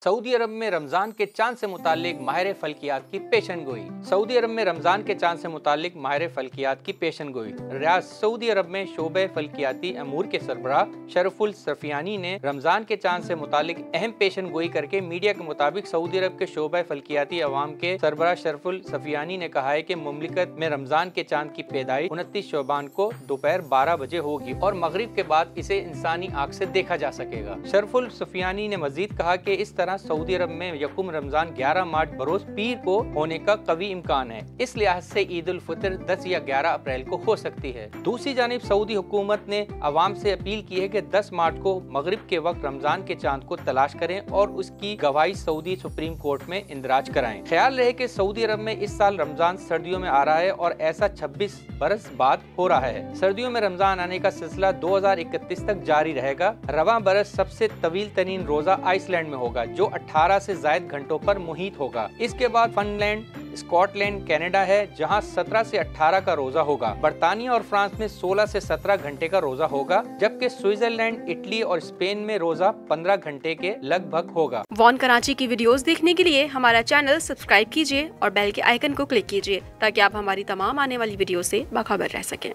Saudi अरब में रमजान के चांद से मुतालिक माहिर फल्कियात की पेशन गोई। सऊदी अरब में रमजान के चांद से मुतालिक माहिर फल्कियात की पेशन गोई। रियाद सऊदी अरब में शोबे फल्कियाती अमूर के सरबराह शरफुल सफियानी ने रमजान के चांद से मुतालिक अहम पेशन गोई करके मीडिया के मुताबिक सऊदी अरब के शोबे फल्कियाती अवाम के सरबराह शरफुल सफियानी ने कहा है कि मुमलिकत में रमजान के चांद की पैदाइश 29 शोबान को दोपहर 12 बजे होगी और मगरिब के बाद इसे इंसानी आँख से देखा जा सकेगा। शरफुल सफियानी ने मजीद कहा कि इस तरह सऊदी अरब में यकुम रमजान 11 मार्च बरोज पीर को होने का कवी इम्कान है। इस लिहाज से ईद उल फितर 10 या 11 अप्रैल को हो सकती है। दूसरी जानिब सऊदी हुकूमत ने अवाम से अपील की है कि 10 मार्च को मगरिब के वक्त रमजान के चांद को तलाश करें और उसकी गवाही सऊदी सुप्रीम कोर्ट में इंदराज कराएं। ख्याल रहे कि सऊदी अरब में इस साल रमजान सर्दियों में आ रहा है और ऐसा 26 बरस बाद हो रहा है। सर्दियों में रमजान आने का सिलसिला 2031 तक जारी रहेगा। रवां बरस सबसे तवील तरीन रोजा आइसलैंड में होगा जो 18 से ज्यादा घंटों पर मुहित होगा। इसके बाद फिनलैंड, स्कॉटलैंड, कनाडा है जहां 17 से 18 का रोजा होगा। बर्तानिया और फ्रांस में 16 से 17 घंटे का रोजा होगा, जबकि स्विट्जरलैंड, इटली और स्पेन में रोजा 15 घंटे के लगभग होगा। वॉन कराची की वीडियोस देखने के लिए हमारा चैनल सब्सक्राइब कीजिए और बेल के आइकन को क्लिक कीजिए ताकि आप हमारी तमाम आने वाली वीडियो से बाखबर रह सकें।